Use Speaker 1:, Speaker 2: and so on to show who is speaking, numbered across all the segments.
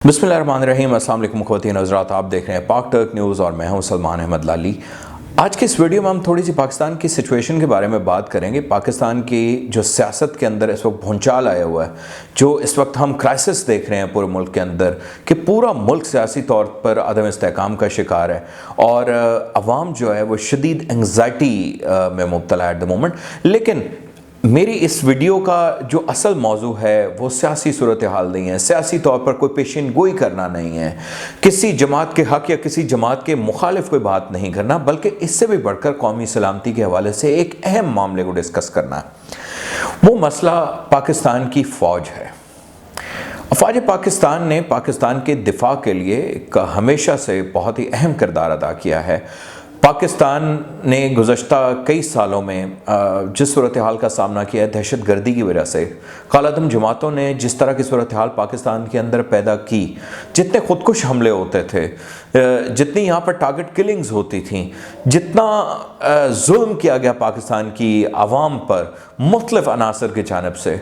Speaker 1: बिस्मिल्लाहिर्रहमानिर्रहीम। अस्सलाम वालेकुम ख़वातीन हज़रात, आप देख रहे हैं पाक टर्क न्यूज़ और मैं हूं सलमान अहमद लाली। आज के इस वीडियो में हम थोड़ी सी पाकिस्तान की सिचुएशन के बारे में बात करेंगे। पाकिस्तान की जो सियासत के अंदर इस वक्त भूचाल आया हुआ है, जो इस वक्त हम क्राइसिस देख रहे हैं पूरे मुल्क के अंदर कि पूरा मुल्क सियासी तौर पर अदम इस्तेहकाम का शिकार है और अवाम जो है वो शदीद एंग्जाइटी में मुब्तला है एट द मोमेंट। लेकिन मेरी इस वीडियो का जो असल मौजू है वो सियासी सूरत हाल नहीं है, सियासी तौर पर कोई पेशन गोई करना नहीं है, किसी जमात के हक़ या किसी जमात के मुखालिफ कोई बात नहीं करना, बल्कि इससे भी बढ़कर कौमी सलामती के हवाले से एक अहम मामले को डिस्कस करना है। वो मसला पाकिस्तान की फ़ौज है। अफ़वाज पाकिस्तान ने पाकिस्तान के दिफा के लिए हमेशा से बहुत ही अहम किरदार अदा किया है। पाकिस्तान ने गुज़श्ता कई सालों में जिस सूरत हाल का सामना किया है दहशत गर्दी की वजह से, कालादम जमातों ने जिस तरह की सूरत हाल पाकिस्तान के अंदर पैदा की, जितने खुदकुश हमले होते थे, जितनी यहाँ पर टारगेट किलिंग्स होती थी, जितना जुल्म किया गया पाकिस्तान की आवाम पर मुख्तलिफ अनासर की जानिब से,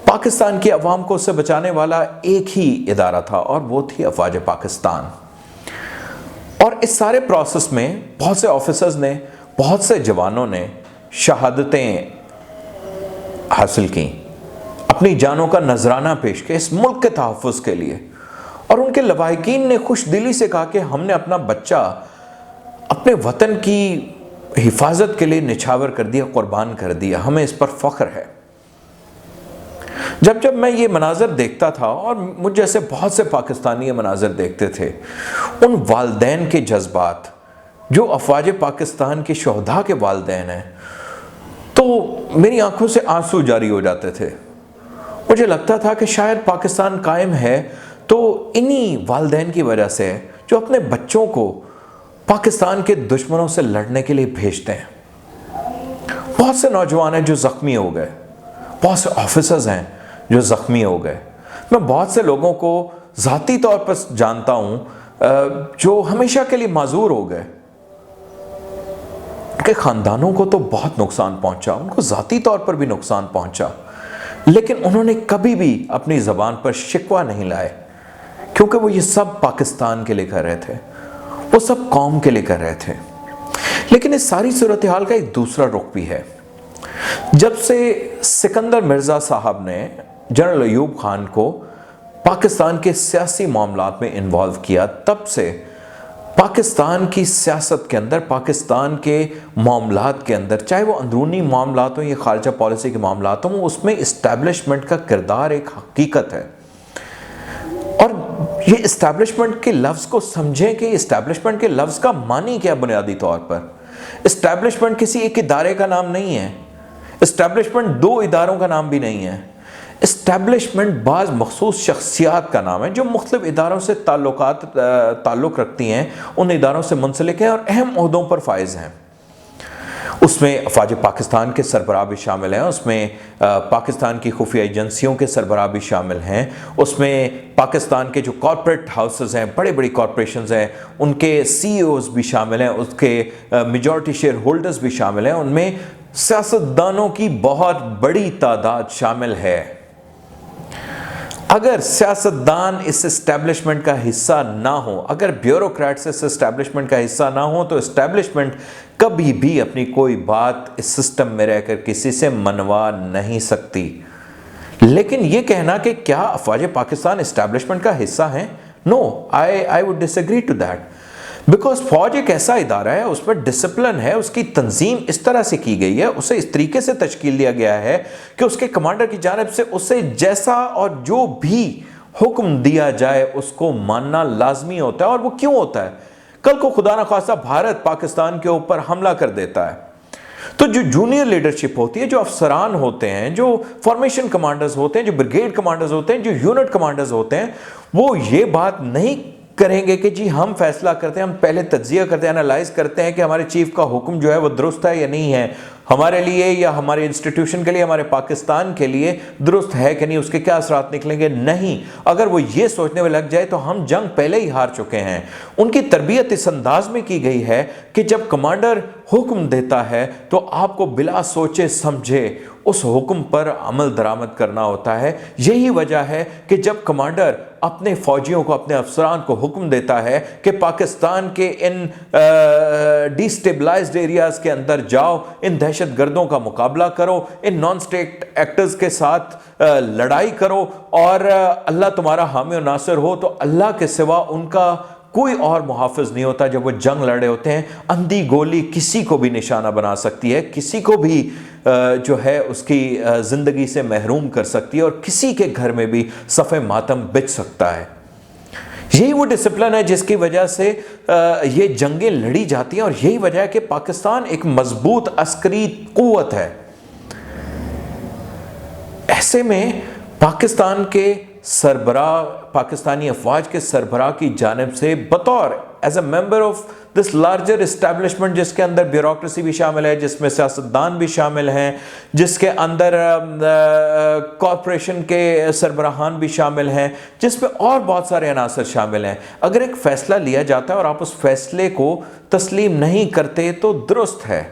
Speaker 1: पाकिस्तान की आवाम को उससे बचाने वाला एक ही इदारा था और वो थी अफ़वाज पाकिस्तान। और इस सारे प्रोसेस में बहुत से ऑफिसर्स ने, बहुत से जवानों ने शहादतें हासिल की, अपनी जानों का नजराना पेश किया इस मुल्क के तहफ़्फ़ुज़ के लिए। और उनके लवाहिकीन ने खुश दिली से कहा कि हमने अपना बच्चा अपने वतन की हिफाजत के लिए निछावर कर दिया, कुर्बान कर दिया, हमें इस पर फ़ख्र है। जब मैं ये मनाज़र देखता था और मुझ जैसे बहुत से पाकिस्तानी ये मनाज़र देखते थे, उन वालदैन के जज्बात जो अफ़वाज पाकिस्तान के शोहदा के वालदैन हैं, तो मेरी आंखों से आंसू जारी हो जाते थे। मुझे लगता था कि शायद पाकिस्तान कायम है तो इन्हीं वालदैन की वजह से है जो अपने बच्चों को पाकिस्तान के दुश्मनों से लड़ने के लिए भेजते हैं। बहुत से नौजवान हैं जो ज़ख्मी हो गए, बहुत से ऑफिसर्स हैं जो ज़ख्मी हो गए। मैं बहुत से लोगों को ज़ाती तौर पर जानता हूँ जो हमेशा के लिए माजूर हो गए, उनके ख़ानदानों को तो बहुत नुकसान पहुँचा, उनको ज़ाती तौर पर भी नुकसान पहुँचा, लेकिन उन्होंने कभी भी अपनी ज़बान पर शिकवा नहीं लाए, क्योंकि वो ये सब पाकिस्तान के लिए कर रहे थे, वो सब कौम के लिए कर रहे थे। लेकिन इस सारी सूरत हाल का एक दूसरा रुख भी है। जब से सिकंदर मिर्ज़ा साहब ने जनरल अयूब खान को पाकिस्तान के सियासी मामलात में इन्वॉल्व किया, तब से पाकिस्तान की सियासत के अंदर, पाकिस्तान के मामलात के अंदर, चाहे वो अंदरूनी मामलात हों या खारजा पॉलिसी के मामलात हों, उसमें इस्टेब्लिशमेंट का किरदार एक हकीकत है। और ये इस्टेब्लिशमेंट के लफ्ज़ को समझें कि इस्टेब्लिशमेंट के लफ्ज़ का मानी क्या बुनियादी तौर पर। इस्टेब्लिशमेंट किसी एक इदारे का नाम नहीं है, इस्टेब्लिशमेंट दो इदारों का नाम भी नहीं है। इस्टेब्लिशमेंट बाज़ मखसूस शख्सियात का नाम है जो मुख्तलिफ इदारों से ताल्लुक़ रखती हैं, उन इदारों से मुंसलिक हैं और अहम ओहदों पर फाइज हैं। उसमें अफ़वाज पाकिस्तान के सरबराह भी शामिल हैं, उसमें पाकिस्तान की खुफिया एजेंसियों के सरबराह भी शामिल हैं, उसमें पाकिस्तान के जो कॉर्पोरेट हाउसेस हैं, बड़े बड़ी कॉरपोरेशंस हैं, उनके CEOs भी शामिल हैं, उसके मेजॉरिटी शेयर होल्डर्स भी शामिल हैं, उनमें सियासतदानों की बहुत बड़ी तादाद शामिल है। अगर सियासतदान इस इस्टेब्लिशमेंट का हिस्सा ना हो, अगर ब्यूरोक्रेट्स इस इस्टेब्लिशमेंट का हिस्सा ना हो, तो इस्टेब्लिशमेंट कभी भी अपनी कोई बात इस सिस्टम में रहकर किसी से मनवा नहीं सकती। लेकिन ये कहना कि क्या अफ़वाज पाकिस्तान इस्टेब्लिशमेंट का हिस्सा है, no, I would disagree to that, because फौज एक ऐसा इदारा है, उसमें डिसिप्लिन है, उसकी तंजीम इस तरह से की गई है, उसे इस तरीके से तश्कील दिया गया है कि उसके कमांडर की जानिब से उसे जैसा और जो भी हुक्म दिया जाए उसको मानना लाजमी होता है। और वो क्यों होता है? कल को खुदा न खास्ता भारत पाकिस्तान के ऊपर हमला कर देता है तो जो जूनियर लीडरशिप होती है, जो अफसरान होते हैं, जो फॉर्मेशन कमांडर्स होते हैं, जो ब्रिगेड कमांडर्स होते हैं, जो यूनिट कमांडर्स होते हैं, वो ये बात नहीं करेंगे कि जी हम फैसला करते हैं, हम पहले तज्जिया करते हैं, एनालाइज करते हैं कि हमारे चीफ का हुक्म जो है वो दुरुस्त है या नहीं है, हमारे लिए या हमारे इंस्टीट्यूशन के लिए, हमारे पाकिस्तान के लिए दुरुस्त है कि नहीं, उसके क्या असरात निकलेंगे। नहीं, अगर वो ये सोचने में लग जाए तो हम जंग पहले ही हार चुके हैं। उनकी तरबियत इस अंदाज में की गई है कि जब कमांडर हुक्म देता है तो आपको बिला सोचे समझे उस हुक्म पर अमल दरामद करना होता है। यही वजह है कि जब कमांडर अपने फौजियों को, अपने अफसरान को हुक्म देता है कि पाकिस्तान के इन डिस्टेबलाइज्ड एरियाज के अंदर जाओ, इन दहशतगर्दों का मुकाबला करो, इन नॉन स्टेट एक्टर्स के साथ लड़ाई करो और अल्लाह तुम्हारा हामी और नासिर हो, तो अल्लाह के सिवा उनका कोई और मुहाफिज नहीं होता। जब वो जंग लड़े होते हैं, अंधी गोली किसी को भी निशाना बना सकती है, किसी को भी जो है उसकी ज़िंदगी से महरूम कर सकती है और किसी के घर में भी सफ़े मातम बिछ सकता है। यही वो डिसिप्लिन है जिसकी वजह से ये जंगें लड़ी जाती हैं और यही वजह है कि पाकिस्तान एक मजबूत अस्करी क़ुव्वत है। ऐसे में पाकिस्तान के सरबरा, पाकिस्तानी अफवाज के सरबरा की जानिब से बतौर as a member of this larger establishment, जिसके अंदर ब्यूरोक्रेसी भी शामिल है, जिसमें सियासतदान भी शामिल हैं, जिसके अंदर कॉरपोरेशन के सरबराहान भी शामिल हैं, जिसमें और बहुत सारे अनासर शामिल हैं, अगर एक फ़ैसला लिया जाता है और आप उस फैसले को तस्लीम नहीं करते तो दुरुस्त है,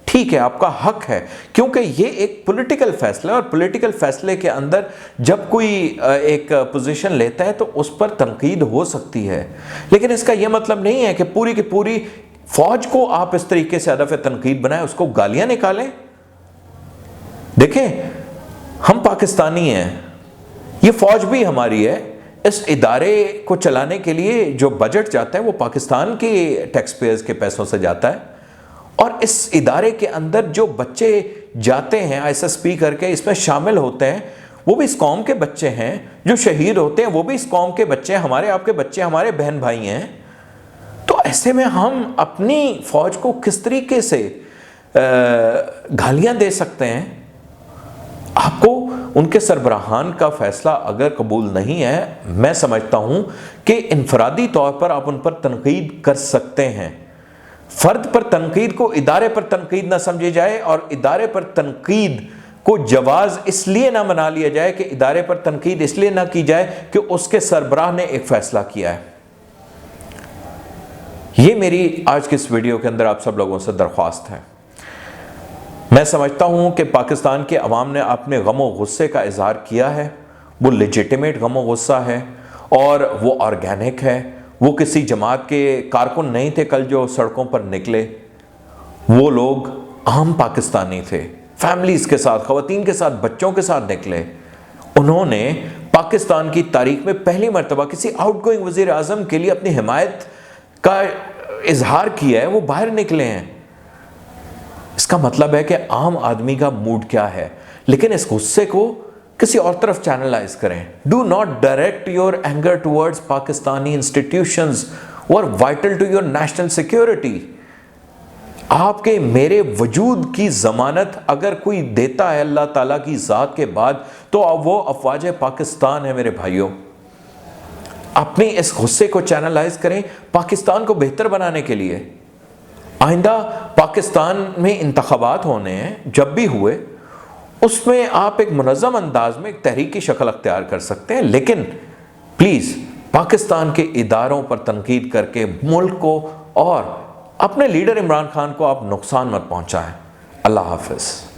Speaker 1: ठीक है, आपका हक है, क्योंकि ये एक पॉलिटिकल फैसला है और पॉलिटिकल फैसले के अंदर जब कोई एक पोजीशन लेता है तो उस पर तनकीद हो सकती है। लेकिन इसका यह मतलब नहीं है कि पूरी की पूरी फौज को आप इस तरीके से हदफ तनकीद बनाएं, उसको गालियां निकालें। देखें, हम पाकिस्तानी हैं, ये फौज भी हमारी है। इस इदारे को चलाने के लिए जो बजट जाता है वो पाकिस्तान के टैक्स पेयर्स के पैसों से जाता है और इस इदारे के अंदर जो बच्चे जाते हैं ISSP करके, इसमें शामिल होते हैं, वो भी इस कौम के बच्चे हैं। जो शहीद होते हैं वो भी इस कौम के बच्चे हैं, हमारे आपके बच्चे, हमारे बहन भाई हैं। तो ऐसे में हम अपनी फौज को किस तरीके से गालियां दे सकते हैं? आपको उनके सरबराहान का फैसला अगर कबूल नहीं है, मैं समझता हूं कि इनफरादी तौर पर आप उन पर तनकीद कर सकते हैं। फर्द पर तनकीद को इदारे पर तनकीद ना समझी जाए और इदारे पर तनकीद को जवाज इसलिए ना मना लिया जाए कि इदारे पर तनकीद इसलिए ना की जाए कि उसके सरबराह ने एक फैसला किया है। ये मेरी आज की इस वीडियो के अंदर आप सब लोगों से दरख्वास्त है। मैं समझता हूं कि पाकिस्तान के अवाम ने अपने गमो गुस्से का इजहार किया है, वो लेजिटिमेट गमो गुस्सा है और वो ऑर्गेनिक है। वो किसी जमात के कारकुन नहीं थे कल जो सड़कों पर निकले, वो लोग आम पाकिस्तानी थे, फैमिलीज के साथ, खवातीन के साथ, बच्चों के साथ निकले। उन्होंने पाकिस्तान की तारीख में पहली मर्तबा किसी आउटगोइंग वजीर आजम के लिए अपनी हिमायत का इजहार किया है, वो बाहर निकले हैं। इसका मतलब है कि आम आदमी का मूड क्या है। लेकिन इस गुस्से को किसी और तरफ चैनलाइज करें। Do not direct your anger towards Pakistani institutions और vital to your national security. आपके मेरे वजूद की जमानत अगर कोई देता है अल्लाह ताला की ज़ात के बाद, तो वो अफवाज पाकिस्तान है। मेरे भाइयों, अपने इस गुस्से को चैनलाइज करें पाकिस्तान को बेहतर बनाने के लिए। आइंदा पाकिस्तान में इंतखाबात होने हैं, जब भी हुए उसमें आप एक मुनज़्ज़म अंदाज में एक तहरीक की शक्ल अख्तियार कर सकते हैं। लेकिन प्लीज़ पाकिस्तान के इदारों पर तनकीद करके मुल्क को और अपने लीडर इमरान खान को आप नुकसान मत पहुंचाएं। अल्लाह हाफ़िज़।